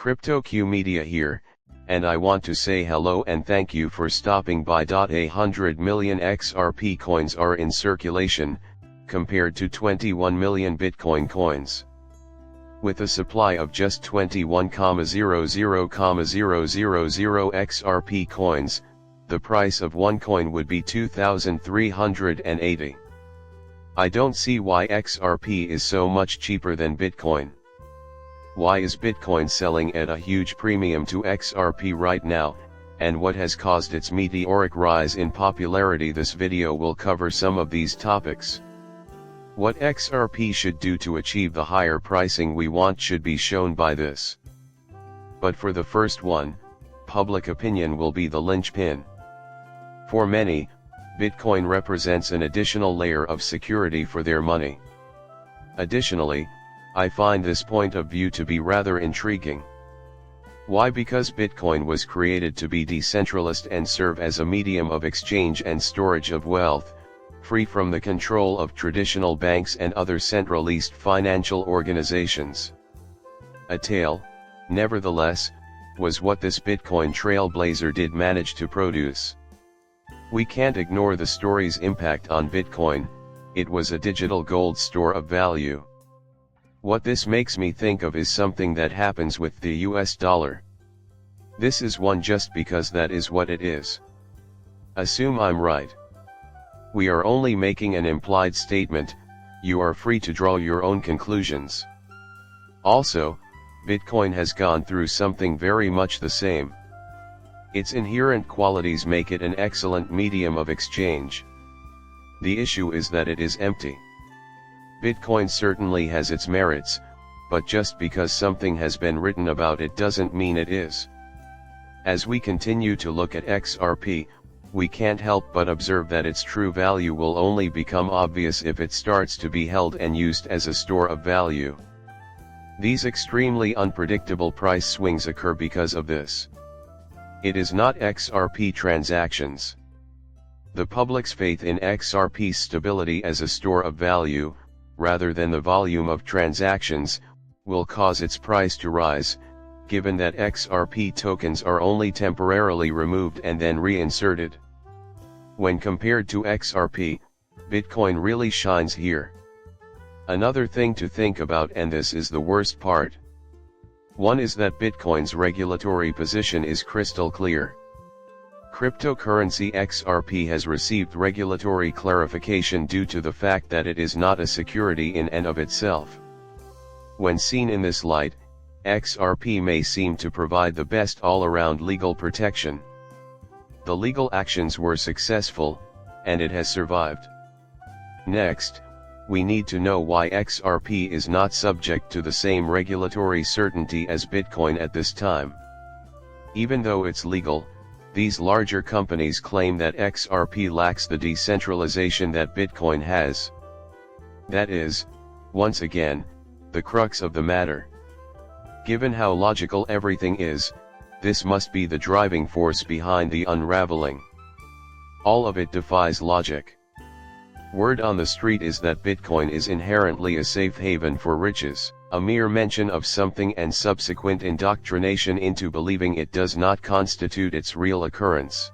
CryptoQ Media here, and I want to say hello and thank you for stopping by. 100 million XRP coins are in circulation, compared to 21 million Bitcoin coins. With a supply of just 21,00,000 XRP coins, the price of one coin would be 2,380. I don't see why XRP is so much cheaper than Bitcoin. Why is Bitcoin selling at a huge premium to XRP right now, and what has caused its meteoric rise in popularity? This video will cover some of these topics. What XRP should do to achieve the higher pricing we want should be shown by this. But for the first one, public opinion will be the linchpin. For many, Bitcoin represents an additional layer of security for their money. Additionally, I find this point of view to be rather intriguing. Why? Because Bitcoin was created to be decentralized and serve as a medium of exchange and storage of wealth, free from the control of traditional banks and other centralized financial organizations. A tale, nevertheless, was what this Bitcoin trailblazer did manage to produce. We can't ignore the story's impact on Bitcoin. It was a digital gold store of value. What this makes me think of is something that happens with the US dollar. This is one just because that is what it is. Assume I'm right. We are only making an implied statement, you are free to draw your own conclusions. Also, Bitcoin has gone through something very much the same. Its inherent qualities make it an excellent medium of exchange. The issue is that it is empty. Bitcoin certainly has its merits, but just because something has been written about it doesn't mean it is. As we continue to look at XRP, we can't help but observe that its true value will only become obvious if it starts to be held and used as a store of value. These extremely unpredictable price swings occur because of this. It is not XRP transactions. The public's faith in XRP's stability as a store of value, rather than the volume of transactions, will cause its price to rise, given that XRP tokens are only temporarily removed and then reinserted. When compared to XRP, Bitcoin really shines here. Another thing to think about, and this is the worst part. One is that Bitcoin's regulatory position is crystal clear. Cryptocurrency XRP has received regulatory clarification due to the fact that it is not a security in and of itself. When seen in this light, XRP may seem to provide the best all-around legal protection. The legal actions were successful, and it has survived. Next, we need to know why XRP is not subject to the same regulatory certainty as Bitcoin at this time. Even though it's legal, these larger companies claim that XRP lacks the decentralization that Bitcoin has. That is, once again, the crux of the matter. Given how logical everything is, this must be the driving force behind the unraveling. All of it defies logic. Word on the street is that Bitcoin is inherently a safe haven for riches. A mere mention of something and subsequent indoctrination into believing it does not constitute its real occurrence.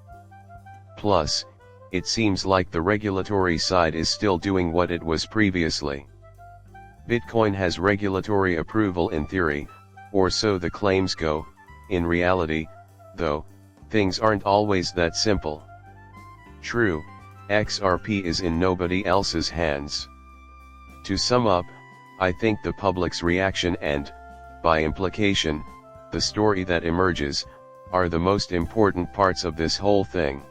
Plus, it seems like the regulatory side is still doing what it was previously. Bitcoin has regulatory approval in theory, or so the claims go. In reality, though, things aren't always that simple. True, XRP is in nobody else's hands. To sum up, I think the public's reaction and, by implication, the story that emerges, are the most important parts of this whole thing.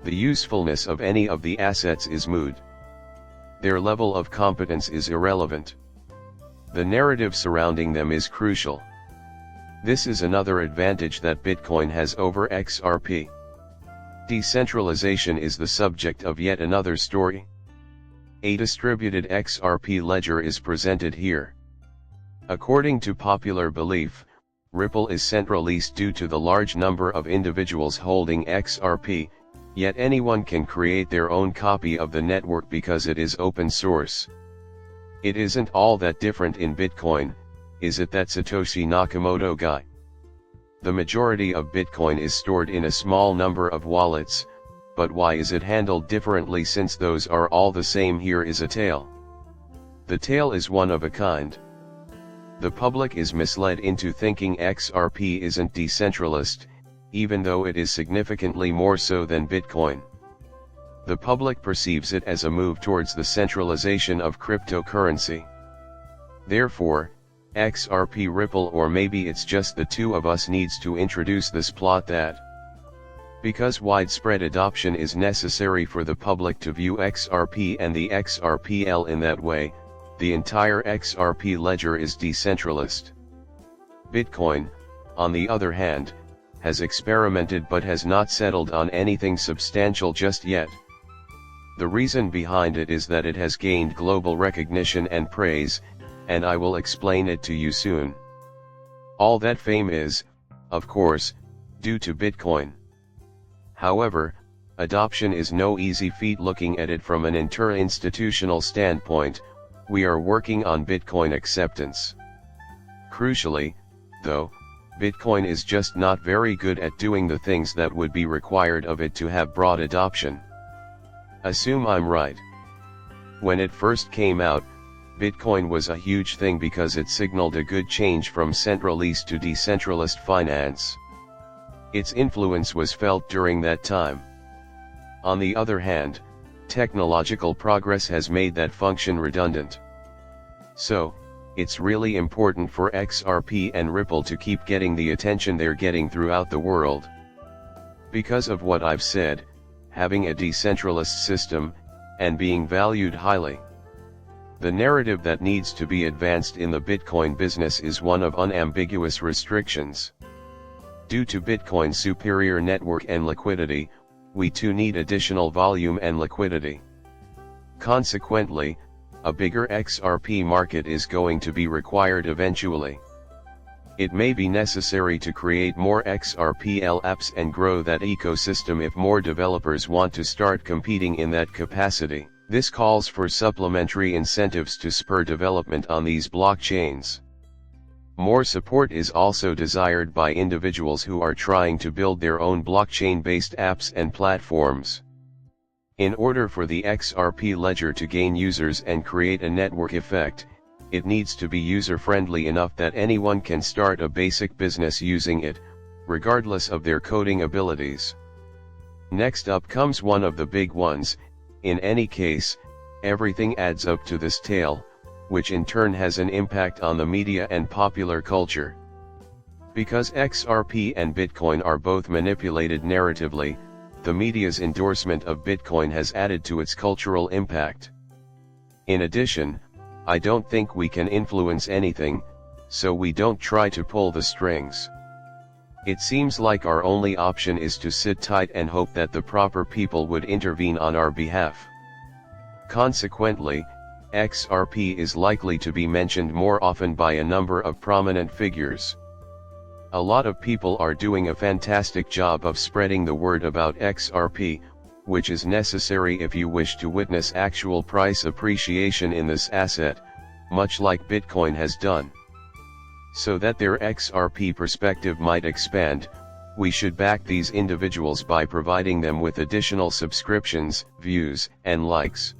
The usefulness of any of the assets is moot. Their level of competence is irrelevant. The narrative surrounding them is crucial. This is another advantage that Bitcoin has over XRP. Decentralization is the subject of yet another story. A distributed XRP ledger is presented here. According to popular belief, Ripple is centralized due to the large number of individuals holding XRP, yet anyone can create their own copy of the network because it is open source. It isn't all that different in Bitcoin, is it that Satoshi Nakamoto guy? The majority of Bitcoin is stored in a small number of wallets, but why is it handled differently since those are all the same? Here is a tale. The tale is one of a kind. The public is misled into thinking XRP isn't decentralized, even though it is significantly more so than Bitcoin. The public perceives it as a move towards the centralization of cryptocurrency. Therefore, XRP Ripple, or maybe it's just the two of us, needs to introduce this plot that because widespread adoption is necessary for the public to view XRP and the XRPL in that way, the entire XRP ledger is decentralized. Bitcoin, on the other hand, has experimented but has not settled on anything substantial just yet. The reason behind it is that it has gained global recognition and praise, and I will explain it to you soon. All that fame is, of course, due to Bitcoin. However, adoption is no easy feat. Looking at it from an inter-institutional standpoint, we are working on Bitcoin acceptance. Crucially, though, Bitcoin is just not very good at doing the things that would be required of it to have broad adoption. Assume I'm right. When it first came out, Bitcoin was a huge thing because it signaled a good change from centralized to decentralized finance. Its influence was felt during that time. On the other hand, technological progress has made that function redundant. So, it's really important for XRP and Ripple to keep getting the attention they're getting throughout the world. Because of what I've said, having a decentralized system, and being valued highly. The narrative that needs to be advanced in the Bitcoin business is one of unambiguous restrictions. Due to Bitcoin's superior network and liquidity, we too need additional volume and liquidity. Consequently, a bigger XRP market is going to be required eventually. It may be necessary to create more XRPL apps and grow that ecosystem if more developers want to start competing in that capacity. This calls for supplementary incentives to spur development on these blockchains. More support is also desired by individuals who are trying to build their own blockchain-based apps and platforms. In order for the XRP ledger to gain users and create a network effect, it needs to be user-friendly enough that anyone can start a basic business using it, regardless of their coding abilities. Next up comes one of the big ones. In any case, everything adds up to this tale, which in turn has an impact on the media and popular culture. Because XRP and Bitcoin are both manipulated narratively, the media's endorsement of Bitcoin has added to its cultural impact. In addition, I don't think we can influence anything, so we don't try to pull the strings. It seems like our only option is to sit tight and hope that the proper people would intervene on our behalf. Consequently, XRP is likely to be mentioned more often by a number of prominent figures. A lot of people are doing a fantastic job of spreading the word about XRP, which is necessary if you wish to witness actual price appreciation in this asset, much like Bitcoin has done. So that their XRP perspective might expand, we should back these individuals by providing them with additional subscriptions, views, and likes.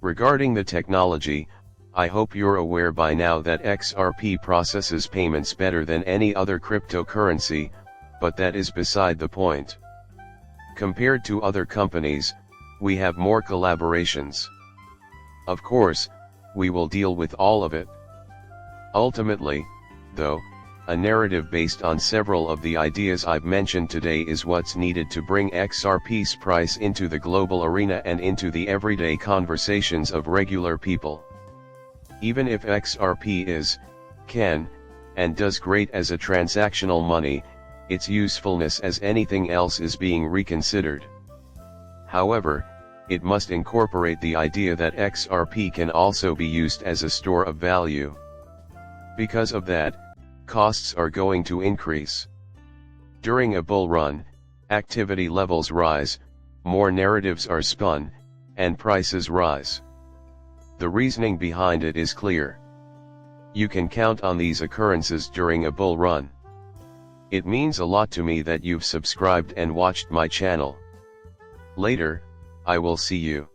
Regarding the technology, I hope you're aware by now that XRP processes payments better than any other cryptocurrency, but that is beside the point. Compared to other companies, we have more collaborations. Of course, we will deal with all of it. Ultimately, though, a narrative based on several of the ideas I've mentioned today is what's needed to bring XRP's price into the global arena and into the everyday conversations of regular people. Even if XRP is, can, and does great as a transactional money, its usefulness as anything else is being reconsidered. However, it must incorporate the idea that XRP can also be used as a store of value. Because of that, costs are going to increase. During a bull run, activity levels rise, more narratives are spun, and prices rise. The reasoning behind it is clear. You can count on these occurrences during a bull run. It means a lot to me that you've subscribed and watched my channel. Later, I will see you.